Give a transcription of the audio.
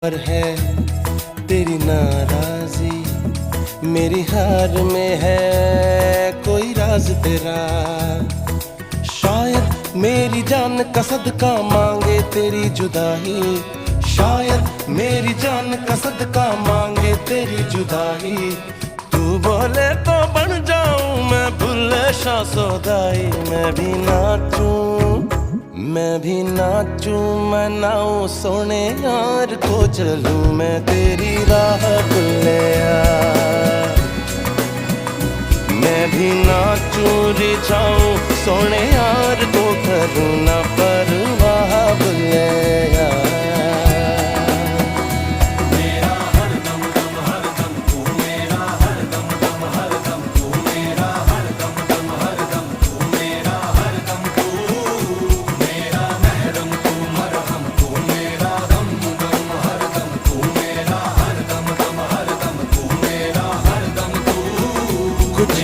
पर है तेरी नाराजी, मेरी हार में है कोई राज तेरा। शायद मेरी जान का सदका मांगे तेरी जुदाई, शायद मेरी जान का सदका मांगे तेरी जुदाई। तू बोले तो बन जाऊं मैं भुल्ले शाह सौदाई। मैं भी नाचूं, मैं नाऊं सोने यार को चलूं मैं तेरी राह भुल्लिया। मैं भी नाचूं रिझाऊं सोने यार को करूं ना परवाह भुल्लिया। कुछ